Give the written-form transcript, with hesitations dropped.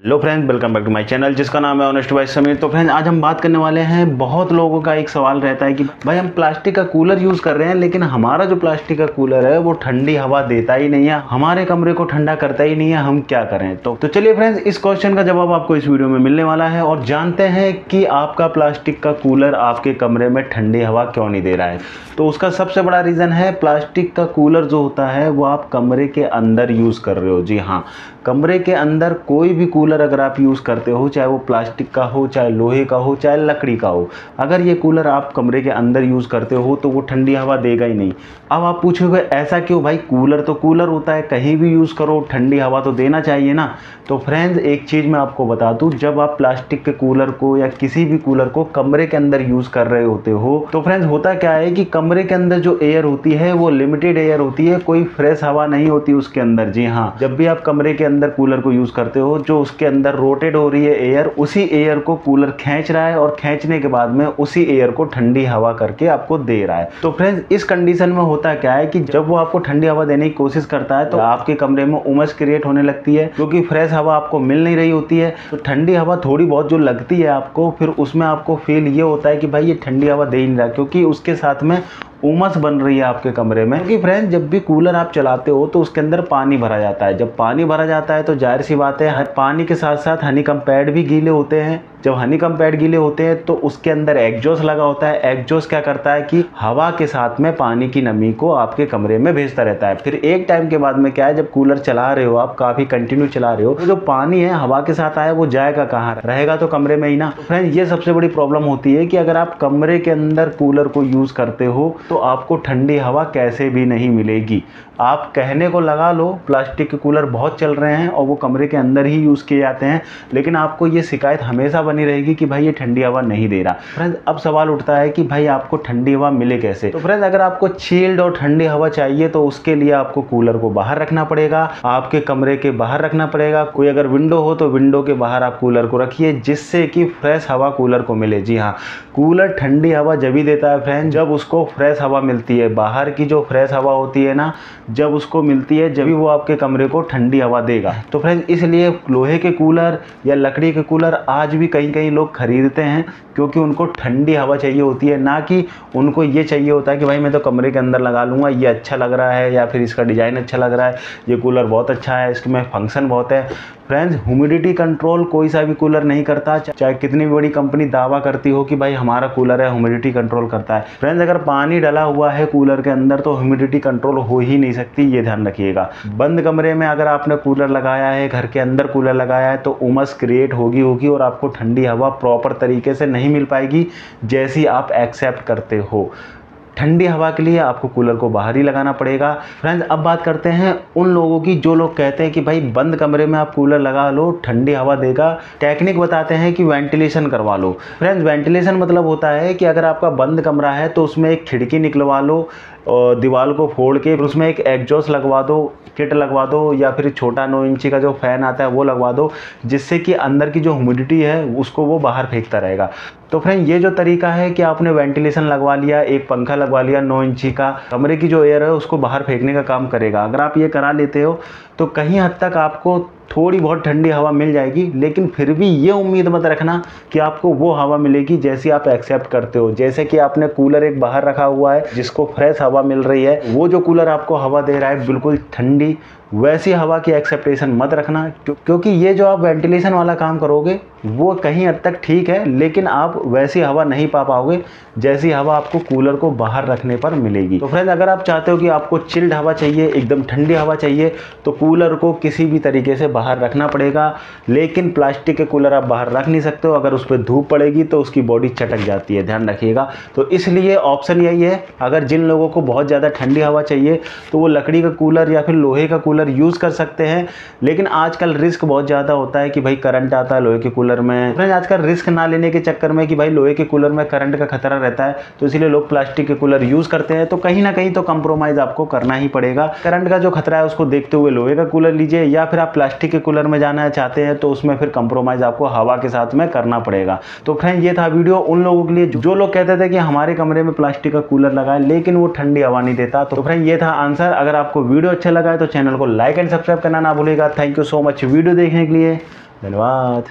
Hello friends, welcome back to my channel जिसका नाम है ऑनेस्ट बाय समीर। तो फ्रेंड्स, आज हम बात करने वाले हैं, बहुत लोगों का एक सवाल रहता है कि भाई हम प्लास्टिक का कूलर यूज़ कर रहे हैं लेकिन हमारा जो प्लास्टिक का कूलर है वो ठंडी हवा देता ही नहीं है, हमारे कमरे को ठंडा करता ही नहीं है, हम क्या करें। तो चलिए फ्रेंड्स, इस क्वेश्चन का जवाब आपको इस वीडियो में मिलने वाला है और जानते हैं कि आपका प्लास्टिक का कूलर आपके कमरे में ठंडी हवा क्यों नहीं दे रहा है। तो उसका सबसे बड़ा रीज़न है, प्लास्टिक का कूलर जो होता है वो आप कमरे के अंदर यूज़ कर रहे हो। जी हाँ, कमरे के अंदर कोई भी कूलर अगर आप यूज़ करते हो, चाहे वो प्लास्टिक का हो, चाहे लोहे का हो, चाहे लकड़ी का हो, अगर ये कूलर आप कमरे के अंदर यूज़ करते हो तो वो ठंडी हवा देगा ही नहीं। अब आप पूछोगे ऐसा क्यों भाई, कूलर तो कूलर होता है, कहीं भी यूज़ करो ठंडी हवा तो देना चाहिए ना। तो फ्रेंड्स, एक चीज़ मैं आपको बता दूं, जब आप प्लास्टिक के कूलर को या किसी भी कूलर को कमरे के अंदर यूज़ कर रहे होते हो तो फ्रेंड्स होता क्या है कि कमरे के अंदर जो एयर होती है वो लिमिटेड एयर होती है, कोई फ्रेश हवा नहीं होती उसके अंदर। जी हाँ, जब भी आप कमरे के अंदर कूलर को यूज़ करते हो, जो उसके अंदर रोटेट हो रही है एयर, उसी एयर को कूलर खींच रहा है और खींचने के बाद में उसी एयर को ठंडी हवा करके आपको दे रहा है। तो फ्रेंड्स, इस कंडीशन में होता क्या है कि जब वो आपको ठंडी हवा देने की कोशिश करता है तो आपके कमरे में उमस क्रिएट होने लगती है, क्योंकि फ्रेश हवा आपको मिल नहीं रही होती है। तो ठंडी हवा थोड़ी बहुत जो लगती है आपको, फिर उसमें आपको फील ये होता है कि भाई ये ठंडी हवा दे ही नहीं रहा, क्योंकि उसके साथ में उमस बन रही है आपके कमरे में। क्योंकि फ्रेंड्स, जब भी कूलर आप चलाते हो तो उसके अंदर पानी भरा जाता है। जब पानी भरा जाता है तो जाहिर सी बात है, पानी के साथ साथ हनीकॉम्ब पैड भी गीले होते हैं। जब हनीकॉम्ब पैड गीले होते हैं तो उसके अंदर एग्जॉस्ट लगा होता है। एग्जॉस्ट क्या करता है कि हवा के साथ में पानी की नमी को आपके कमरे में भेजता रहता है। फिर एक टाइम के बाद में क्या है, जब कूलर चला रहे हो आप, काफ़ी कंटिन्यू चला रहे हो, तो जो पानी है हवा के साथ आया वो जाएगा कहाँ, रहेगा तो कमरे में ही ना। फ्रेंड्स, ये सबसे बड़ी प्रॉब्लम होती है कि अगर आप कमरे के अंदर कूलर को यूज़ करते हो तो आपको ठंडी हवा कैसे भी नहीं मिलेगी। आप कहने को लगा लो प्लास्टिक के कूलर बहुत चल रहे हैं और वो कमरे के अंदर ही यूज़ किए जाते हैं, लेकिन आपको ये शिकायत हमेशा बनी रहेगी कि भाई ये ठंडी हवा नहीं दे रहा। फ्रेंड्स, अब सवाल उठता है कि भाई आपको ठंडी हवा मिले कैसे। तो फ्रेंड्स, अगर आपको चिल्ड और ठंडी हवा चाहिए तो उसके लिए आपको कूलर को बाहर रखना पड़ेगा, आपके कमरे के बाहर रखना पड़ेगा। कोई अगर विंडो हो तो विंडो के बाहर आप कूलर को रखिए, जिससे कि फ्रेश हवा कूलर को मिले। जी हाँ, कूलर ठंडी हवा जब ही देता है फ्रेंड्स, जब उसको फ्रेश हवा मिलती है। बाहर की जो फ्रेश हवा होती है ना, जब उसको मिलती है जब भी वो आपके कमरे को ठंडी हवा देगा। तो फ्रेंड्स, इसलिए लोहे के कूलर या लकड़ी के कूलर आज भी कहीं कहीं लोग खरीदते हैं, क्योंकि उनको ठंडी हवा चाहिए होती है, ना कि उनको ये चाहिए होता है कि भाई मैं तो कमरे के अंदर लगा लूँगा, ये अच्छा लग रहा है या फिर इसका डिज़ाइन अच्छा लग रहा है, ये कूलर बहुत अच्छा है, इसमें फंक्शन बहुत है। फ्रेंड्स, ह्यूमिडिटी कंट्रोल कोई सा भी कूलर नहीं करता, चाहे कितनी भी बड़ी कंपनी दावा करती हो कि भाई हमारा कूलर है ह्यूमिडिटी कंट्रोल करता है। फ्रेंड्स, अगर पानी डला हुआ है कूलर के अंदर तो ह्यूमिडिटी कंट्रोल हो ही नहीं सकती, ये ध्यान रखिएगा। बंद कमरे में अगर आपने कूलर लगाया है, घर के अंदर कूलर लगाया है, तो उमस क्रिएट होगी और आपको ठंडी हवा प्रॉपर तरीके से नहीं मिल पाएगी जैसी आप एक्सेप्ट करते हो। ठंडी हवा के लिए आपको कूलर को बाहर ही लगाना पड़ेगा। फ्रेंड्स, अब बात करते हैं उन लोगों की जो लोग कहते हैं कि भाई बंद कमरे में आप कूलर लगा लो, ठंडी हवा देगा। टेक्निक बताते हैं कि वेंटिलेशन करवा लो। फ्रेंड्स, वेंटिलेशन मतलब होता है कि अगर आपका बंद कमरा है तो उसमें एक खिड़की निकलवा लो और दीवार को फोड़ के उसमें एक एग्जॉस्ट लगवा दो, किट लगवा दो, या फिर छोटा 9 इंची का जो फ़ैन आता है वो लगवा दो, जिससे कि अंदर की जो ह्यूमिडिटी है उसको वो बाहर फेंकता रहेगा। तो फ्रेंड, ये जो तरीका है कि आपने वेंटिलेशन लगवा लिया, एक पंखा लगवा लिया 9 इंची का, कमरे की जो एयर है उसको बाहर फेंकने का काम करेगा। अगर आप ये करा लेते हो तो कहीं हद तक आपको थोड़ी बहुत ठंडी हवा मिल जाएगी, लेकिन फिर भी ये उम्मीद मत रखना कि आपको वो हवा मिलेगी जैसी आप एक्सेप्ट करते हो। जैसे कि आपने कूलर एक बाहर रखा हुआ है जिसको फ्रेश हवा मिल रही है, वो जो कूलर आपको हवा दे रहा है बिल्कुल ठंडी, वैसी हवा की एक्सेप्टेशन मत रखना, क्योंकि ये जो आप वेंटिलेशन वाला काम करोगे वो कहीं हद तक ठीक है, लेकिन आप वैसी हवा नहीं पा पाओगे जैसी हवा आपको कूलर को बाहर रखने पर मिलेगी। तो फ्रेंड्स, अगर आप चाहते हो कि आपको चिल्ड हवा चाहिए, एकदम ठंडी हवा चाहिए, तो कूलर को किसी भी तरीके से बाहर रखना पड़ेगा। लेकिन प्लास्टिक के कूलर आप बाहर रख नहीं सकते हो, अगर उस पर धूप पड़ेगी तो उसकी बॉडी चटक जाती है, ध्यान रखिएगा। तो इसलिए ऑप्शन यही है, अगर जिन लोगों को बहुत ज़्यादा ठंडी हवा चाहिए तो वो लकड़ी का कूलर या फिर लोहे का कूलर यूज़ कर सकते हैं। लेकिन आजकल रिस्क बहुत ज़्यादा होता है कि भाई करंट आता है लोहे के कूलर में। फ्रेंड्स, आजकल रिस्क ना लेने के चक्कर में कि भाई लोहे के कूलर में करंट का खतरा रहता है, तो इसीलिए लोग प्लास्टिक के कूलर यूज़ करते हैं। तो कहीं ना कहीं तो कंप्रोमाइज़ आपको करना ही पड़ेगा। करंट का जो खतरा है उसको देखते हुए लोहे का कूलर लीजिए, या फिर आप प्लास्टिक के कूलर में जाना चाहते हैं तो उसमें फिर कंप्रोमाइज़ आपको हवा के साथ में करना पड़ेगा। तो फ्रेंड्स, ये था वीडियो उन लोगों के लिए जो लोग कहते थे कि हमारे कमरे में प्लास्टिक का कूलर लगाए लेकिन वो ठंडी हवा नहीं देता। तो फ्रेंड, ये था आंसर। अगर आपको वीडियो अच्छा लगा है तो चैनल को लाइक एंड सब्सक्राइब करना ना भूलिएगा। Thank you so much video देखने के लिए। धन्यवाद।